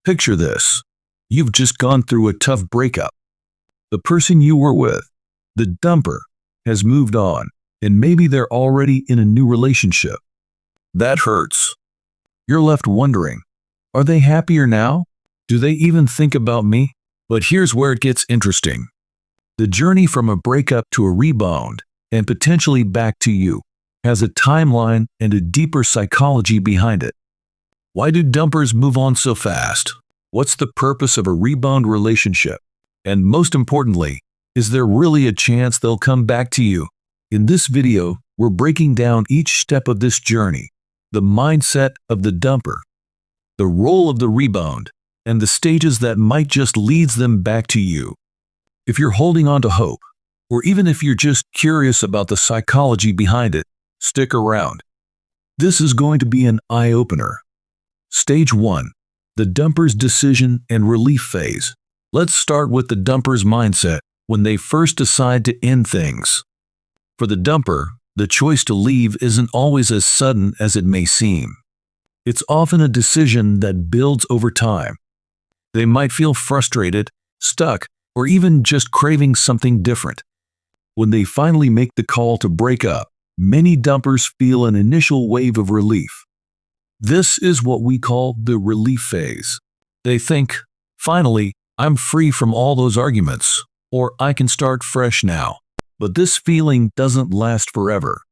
Picture this. You've just gone through a tough breakup. The person you were with, the dumper, has moved on, and maybe they're already in a new relationship. That hurts. You're left wondering, are they happier now? Do they even think about me? But here's where it gets interesting. The journey from a breakup to a rebound, and potentially back to you, has a timeline and a deeper psychology behind it. Why do dumpers move on so fast? What's the purpose of a rebound relationship? And most importantly, is there really a chance they'll come back to you? In this video, we're breaking down each step of this journey, the mindset of the dumper, the role of the rebound, and the stages that might just lead them back to you. If you're holding on to hope, or even if you're just curious about the psychology behind it, stick around. This is going to be an eye-opener. Stage 1. The dumper's decision and relief phase. Let's start with the dumper's mindset when they first decide to end things. For the dumper, the choice to leave isn't always as sudden as it may seem. It's often a decision that builds over time. They might feel frustrated, stuck, or even just craving something different. When they finally make the call to break up, many dumpers feel an initial wave of relief. This is what we call the relief phase. They think, finally, I'm free from all those arguments, or I can start fresh now. But this feeling doesn't last forever.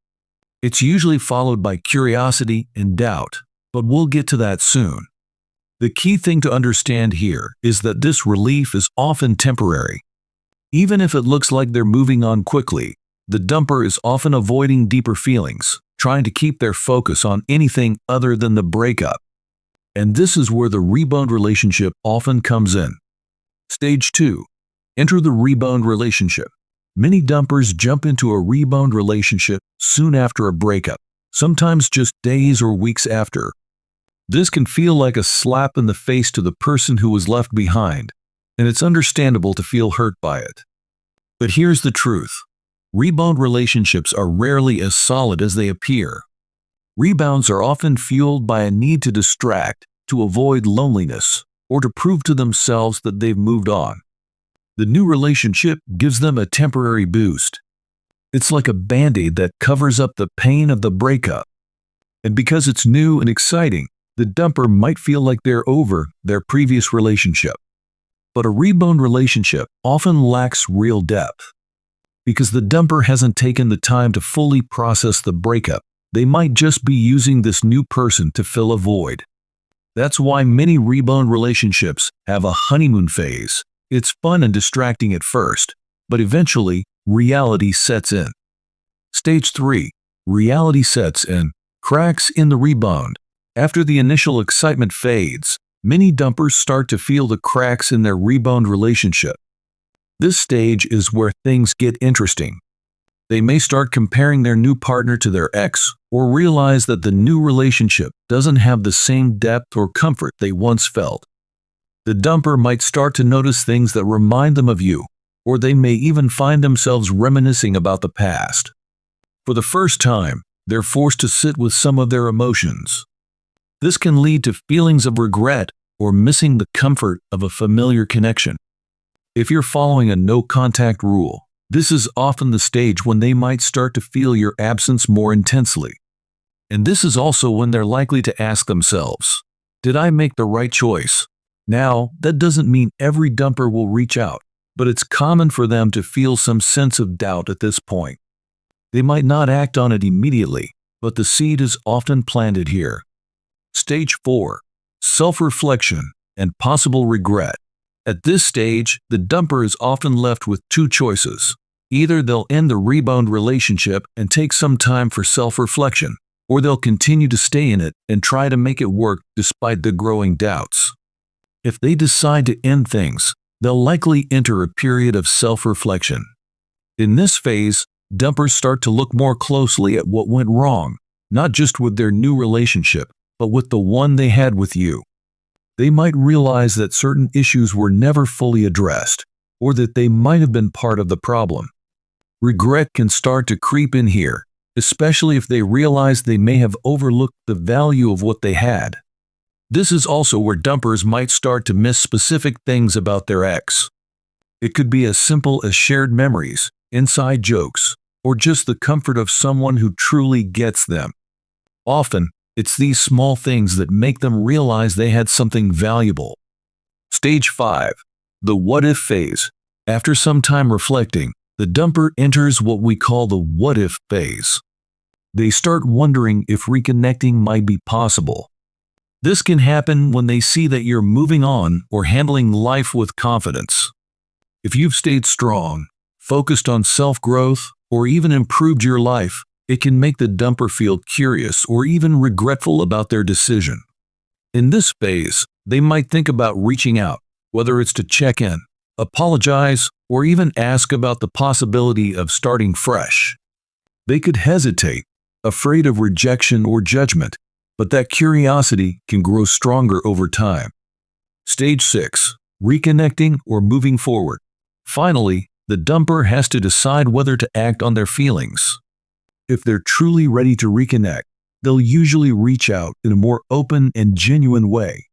It's usually followed by curiosity and doubt, but we'll get to that soon. The key thing to understand here is that this relief is often temporary. Even if it looks like they're moving on quickly, the dumper is often avoiding deeper feelings, trying to keep their focus on anything other than the breakup. And this is where the rebound relationship often comes in. Stage 2. Enter the rebound relationship. Many dumpers jump into a rebound relationship soon after a breakup, sometimes just days or weeks after. This can feel like a slap in the face to the person who was left behind, and it's understandable to feel hurt by it. But here's the truth. Rebound relationships are rarely as solid as they appear. Rebounds are often fueled by a need to distract, to avoid loneliness, or to prove to themselves that they've moved on. The new relationship gives them a temporary boost. It's like a band-aid that covers up the pain of the breakup. And because it's new and exciting, the dumper might feel like they're over their previous relationship. But a rebound relationship often lacks real depth. Because the dumper hasn't taken the time to fully process the breakup, they might just be using this new person to fill a void. That's why many rebound relationships have a honeymoon phase. It's fun and distracting at first, but eventually, reality sets in. Stage 3. Reality sets in. Cracks in the rebound. After the initial excitement fades, many dumpers start to feel the cracks in their rebound relationship. This stage is where things get interesting. They may start comparing their new partner to their ex, or realize that the new relationship doesn't have the same depth or comfort they once felt. The dumper might start to notice things that remind them of you, or they may even find themselves reminiscing about the past. For the first time, they're forced to sit with some of their emotions. This can lead to feelings of regret or missing the comfort of a familiar connection. If you're following a no-contact rule, this is often the stage when they might start to feel your absence more intensely. And this is also when they're likely to ask themselves, did I make the right choice? Now, that doesn't mean every dumper will reach out, but it's common for them to feel some sense of doubt at this point. They might not act on it immediately, but the seed is often planted here. Stage 4. Self-reflection and possible regret. At this stage, the dumper is often left with two choices. Either they'll end the rebound relationship and take some time for self-reflection, or they'll continue to stay in it and try to make it work despite the growing doubts. If they decide to end things, they'll likely enter a period of self-reflection. In this phase, dumpers start to look more closely at what went wrong, not just with their new relationship, but with the one they had with you. They might realize that certain issues were never fully addressed, or that they might have been part of the problem. Regret can start to creep in here, especially if they realize they may have overlooked the value of what they had. This is also where dumpers might start to miss specific things about their ex. It could be as simple as shared memories, inside jokes, or just the comfort of someone who truly gets them. Often, it's these small things that make them realize they had something valuable. Stage 5. The what-if phase. After some time reflecting, the dumper enters what we call the what-if phase. They start wondering if reconnecting might be possible. This can happen when they see that you're moving on or handling life with confidence. If you've stayed strong, focused on self-growth, or even improved your life, it can make the dumper feel curious or even regretful about their decision. In this phase, they might think about reaching out, whether it's to check in, apologize, or even ask about the possibility of starting fresh. They could hesitate, afraid of rejection or judgment, but that curiosity can grow stronger over time. Stage 6. Reconnecting or moving forward. Finally, the dumper has to decide whether to act on their feelings. If they're truly ready to reconnect, they'll usually reach out in a more open and genuine way.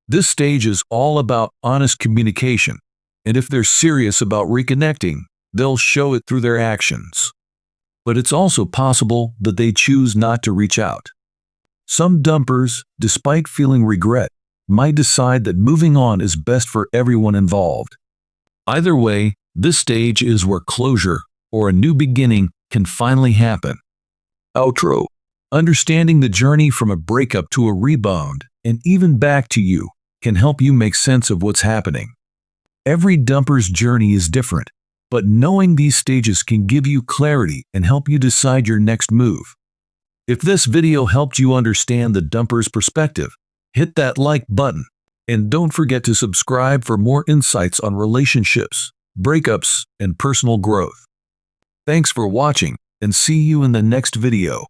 This stage is all about honest communication, and if they're serious about reconnecting, they'll show it through their actions. But it's also possible that they choose not to reach out. Some dumpers, despite feeling regret, might decide that moving on is best for everyone involved. Either way, this stage is where closure or a new beginning can finally happen. Outro. Understanding the journey from a breakup to a rebound and even back to you can help you make sense of what's happening. Every dumper's journey is different, but knowing these stages can give you clarity and help you decide your next move. If this video helped you understand the dumper's perspective, hit that like button, and don't forget to subscribe for more insights on relationships, breakups, and personal growth. Thanks for watching, and see you in the next video.